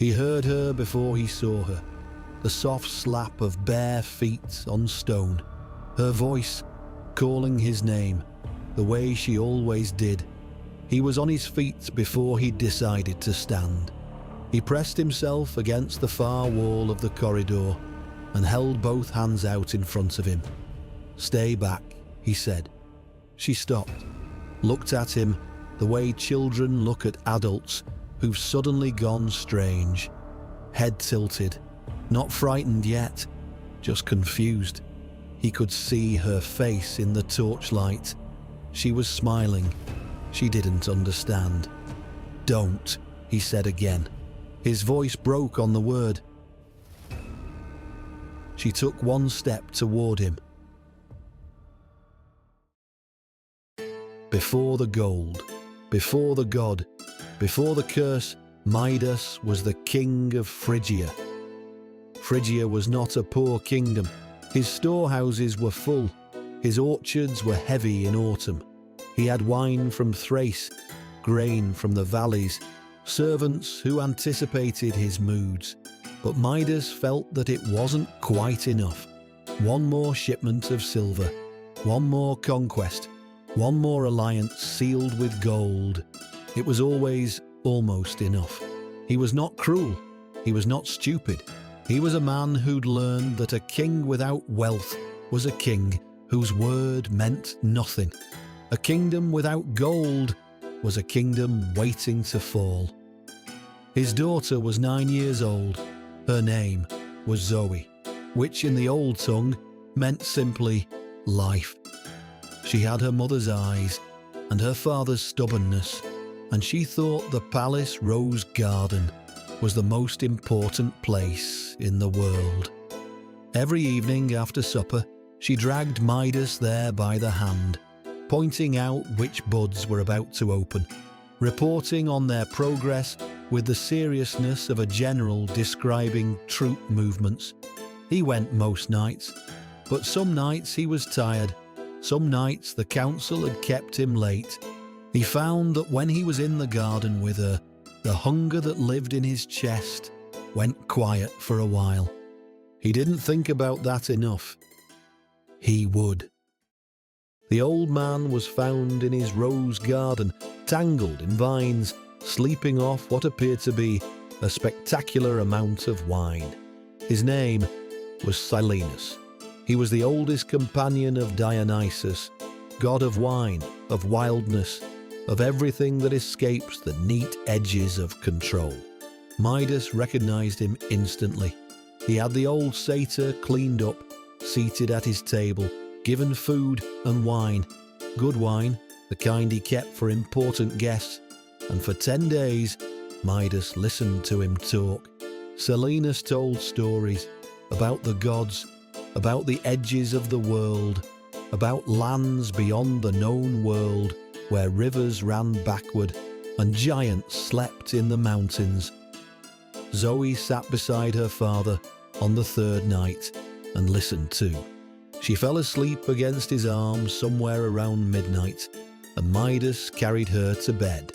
He heard her before he saw her, the soft slap of bare feet on stone, her voice calling his name, the way she always did. He was on his feet before he decided to stand. He pressed himself against the far wall of the corridor and held both hands out in front of him. "Stay back," he said. She stopped, looked at him the way children look at adults who've suddenly gone strange. Head tilted, not frightened yet, just confused. He could see her face in the torchlight. She was smiling. She didn't understand. "Don't," he said again. His voice broke on the word. She took one step toward him. Before the gold, before the god, before the curse, Midas was the king of Phrygia. Phrygia was not a poor kingdom. His storehouses were full. His orchards were heavy in autumn. He had wine from Thrace, grain from the valleys, servants who anticipated his moods. But Midas felt that it wasn't quite enough. One more shipment of silver, one more conquest, one more alliance sealed with gold. It was always almost enough. He was not cruel. He was not stupid. He was a man who'd learned that a king without wealth was a king whose word meant nothing. A kingdom without gold was a kingdom waiting to fall. His daughter was 9 years old. Her name was Zoe, which in the old tongue meant simply life. She had her mother's eyes and her father's stubbornness, and she thought the palace rose garden was the most important place in the world. Every evening after supper, she dragged Midas there by the hand, pointing out which buds were about to open, reporting on their progress with the seriousness of a general describing troop movements. He went most nights, but some nights he was tired. Some nights the council had kept him late. He found that when he was in the garden with her, the hunger that lived in his chest went quiet for a while. He didn't think about that enough. He would. The old man was found in his rose garden, tangled in vines, sleeping off what appeared to be a spectacular amount of wine. His name was Silenus. He was the oldest companion of Dionysus, god of wine, of wildness, of everything that escapes the neat edges of control. Midas recognized him instantly. He had the old satyr cleaned up, seated at his table, given food and wine. Good wine, the kind he kept for important guests. And for 10 days, Midas listened to him talk. Silenus told stories about the gods, about the edges of the world, about lands beyond the known world where rivers ran backward and giants slept in the mountains. Zoe sat beside her father on the 3rd night and listened too. She fell asleep against his arm somewhere around midnight, and Midas carried her to bed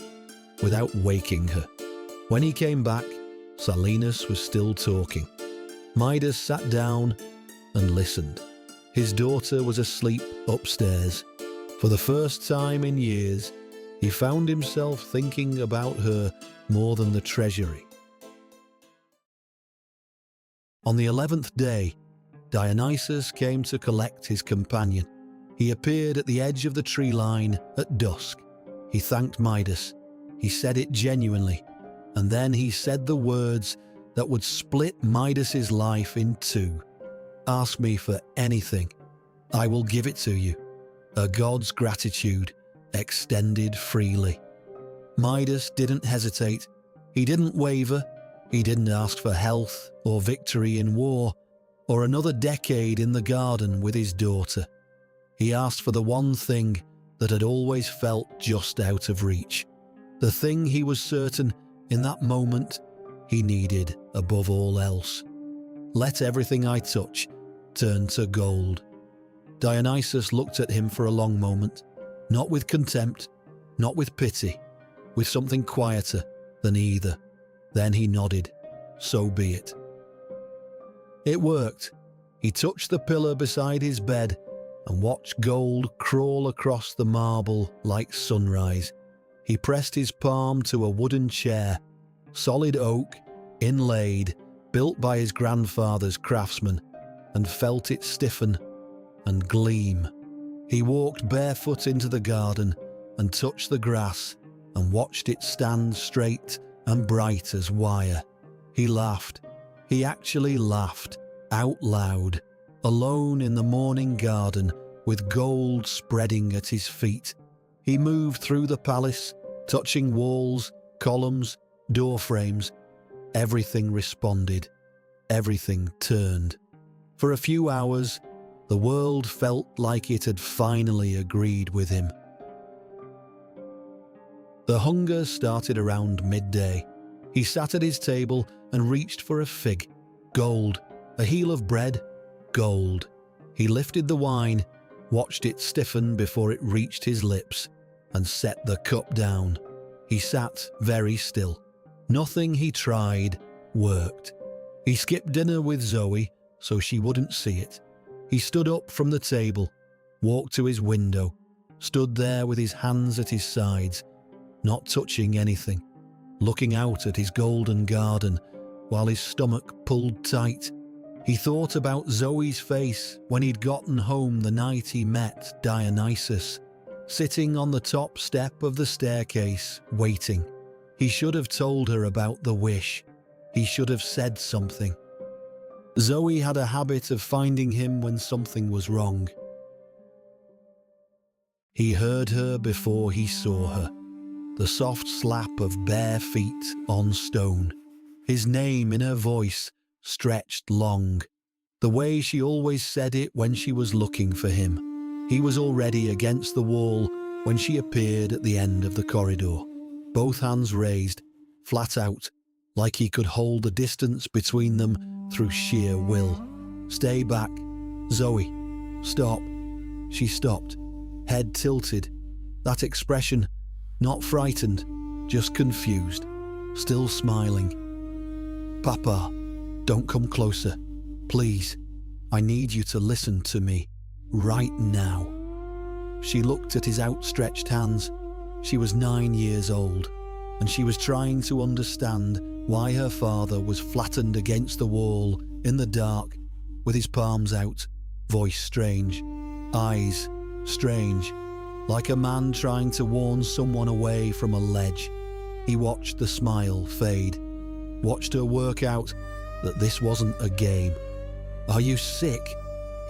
without waking her. When he came back, Silenus was still talking. Midas sat down and listened. His daughter was asleep upstairs. For the first time in years, he found himself thinking about her more than the treasury. On the 11th day, Dionysus came to collect his companion. He appeared at the edge of the tree line at dusk. He thanked Midas. He said it genuinely, and then he said the words that would split Midas's life in two. "Ask me for anything. I will give it to you." A god's gratitude extended freely. Midas didn't hesitate. He didn't waver. He didn't ask for health or victory in war or another decade in the garden with his daughter. He asked for the one thing that had always felt just out of reach, the thing he was certain in that moment he needed above all else. "Let everything I touch turn to gold." Dionysus looked at him for a long moment, not with contempt, not with pity, with something quieter than either. Then he nodded. so be it. It worked. He touched the pillar beside his bed and watched gold crawl across the marble like sunrise. He pressed his palm to a wooden chair, solid oak, inlaid, built by his grandfather's craftsman, and felt it stiffen and gleam. He walked barefoot into the garden and touched the grass and watched it stand straight and bright as wire. He laughed. He actually laughed, out loud, alone in the morning garden with gold spreading at his feet. He moved through the palace, touching walls, columns, door frames. Everything responded. Everything turned. For a few hours, the world felt like it had finally agreed with him. The hunger started around midday. He sat at his table and reached for a fig. Gold. A heel of bread. Gold. He lifted the wine, watched it stiffen before it reached his lips, and set the cup down. He sat very still. Nothing he tried worked. He skipped dinner with Zoe so she wouldn't see it. He stood up from the table, walked to his window, stood there with his hands at his sides, not touching anything, looking out at his golden garden while his stomach pulled tight. He thought about Zoe's face when he'd gotten home the night he met Dionysus, sitting on the top step of the staircase, waiting. He should have told her about the wish. He should have said something. Zoe had a habit of finding him when something was wrong. He heard her before he saw her. The soft slap of bare feet on stone. His name in her voice, stretched long. The way she always said it when she was looking for him. He was already against the wall when she appeared at the end of the corridor. Both hands raised, flat out, like he could hold the distance between them through sheer will. Stay back. Zoe. Stop. She stopped, head tilted. That expression, not frightened, just confused, still smiling. Papa, don't come closer. Please. I need you to listen to me. Right now. She looked at his outstretched hands. She was 9 years old, and she was trying to understand why her father was flattened against the wall in the dark, with his palms out, voice strange, eyes strange, like a man trying to warn someone away from a ledge. He watched the smile fade, watched her work out that this wasn't a game. Are you sick?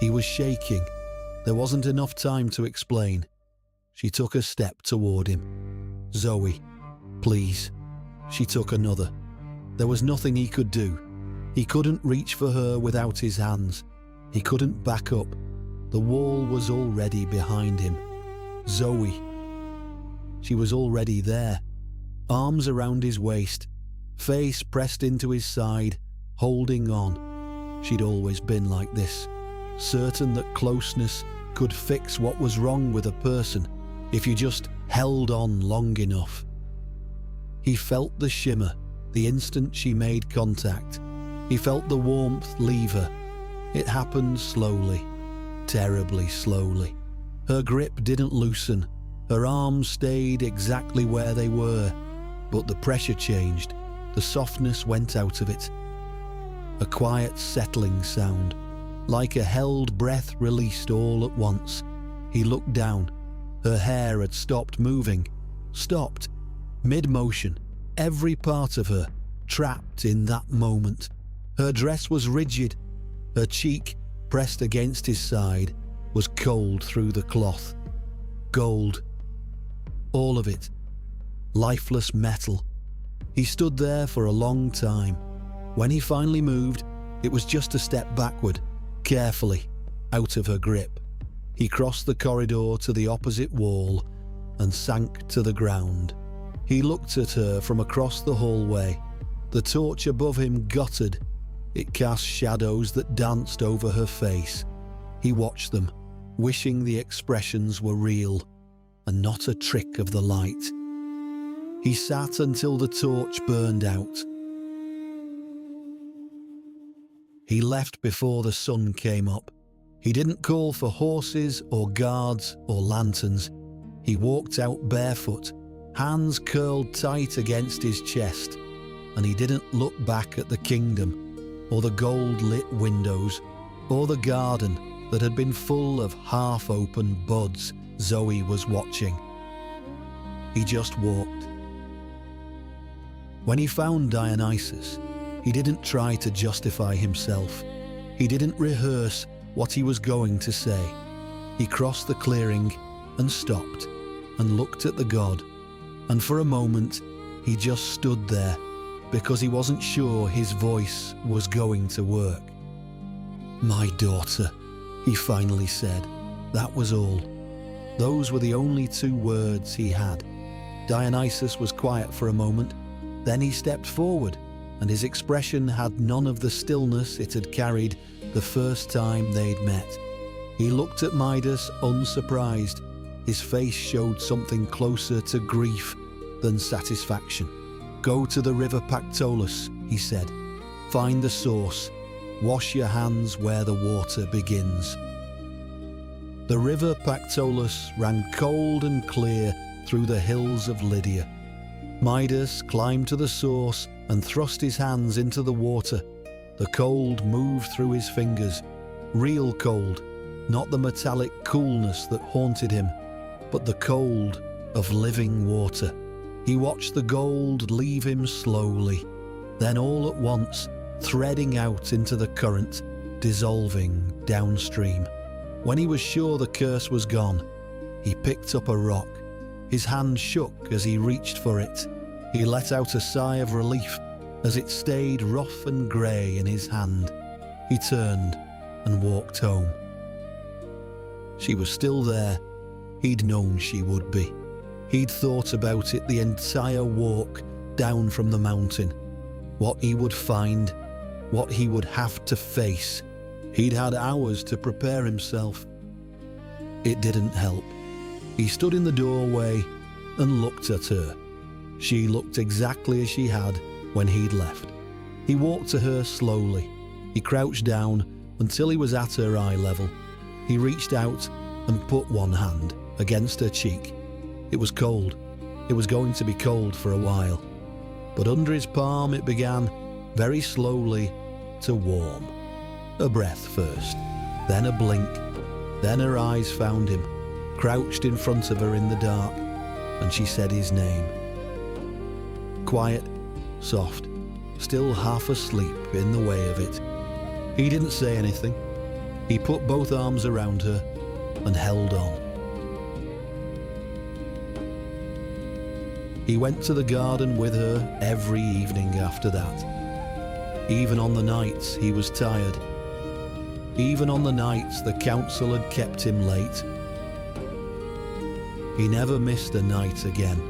He was shaking. There wasn't enough time to explain. She took a step toward him. Zoe, please. She took another. There was nothing he could do. He couldn't reach for her without his hands. He couldn't back up. The wall was already behind him. Zoe. She was already there. Arms around his waist, face pressed into his side, holding on. She'd always been like this, certain that closeness could fix what was wrong with a person if you just held on long enough. He felt the shimmer the instant she made contact. He felt the warmth leave her. It happened slowly, terribly slowly. Her grip didn't loosen. Her arms stayed exactly where they were, but the pressure changed. The softness went out of it. A quiet settling sound, like a held breath released all at once. He looked down. Her hair had stopped moving. Stopped. Mid-motion. Every part of her trapped in that moment. Her dress was rigid. Her cheek, pressed against his side, was cold through the cloth. Gold. All of it. Lifeless metal. He stood there for a long time. When he finally moved, it was just a step backward, carefully, out of her grip. He crossed the corridor to the opposite wall and sank to the ground. He looked at her from across the hallway. The torch above him guttered. It cast shadows that danced over her face. He watched them, wishing the expressions were real and not a trick of the light. He sat until the torch burned out. He left before the sun came up. He didn't call for horses or guards or lanterns. He walked out barefoot, hands curled tight against his chest, and he didn't look back at the kingdom or the gold-lit windows or the garden that had been full of half-open buds Zoe was watching. He just walked. When he found Dionysus, he didn't try to justify himself. He didn't rehearse what he was going to say. He crossed the clearing and stopped and looked at the god, and for a moment he just stood there because he wasn't sure his voice was going to work. "My daughter," he finally said. That was all. Those were the only 2 words he had. Dionysus was quiet for a moment. Then he stepped forward, and his expression had none of the stillness it had carried the first time they'd met. He looked at Midas unsurprised. His face showed something closer to grief than satisfaction. "Go to the river Pactolus," he said. "Find the source. Wash your hands where the water begins." The river Pactolus ran cold and clear through the hills of Lydia. Midas climbed to the source and thrust his hands into the water. The cold moved through his fingers. Real cold, not the metallic coolness that haunted him, but the cold of living water. He watched the gold leave him slowly, then all at once threading out into the current, dissolving downstream. When he was sure the curse was gone, he picked up a rock. His hand shook as he reached for it. He let out a sigh of relief as it stayed rough and grey in his hand. He turned and walked home. She was still there. He'd known she would be. He'd thought about it the entire walk down from the mountain. What he would find, what he would have to face. He'd had hours to prepare himself. It didn't help. He stood in the doorway and looked at her. She looked exactly as she had when he'd left. He walked to her slowly. He crouched down until he was at her eye level. He reached out and put one hand against her cheek. It was cold. It was going to be cold for a while. But under his palm it began, very slowly, to warm. A breath first, then a blink. Then her eyes found him, crouched in front of her in the dark, and she said his name. Quiet, soft, still half asleep in the way of it. He didn't say anything. He put both arms around her and held on. He went to the garden with her every evening after that. Even on the nights he was tired. Even on the nights the council had kept him late. He never missed a night again.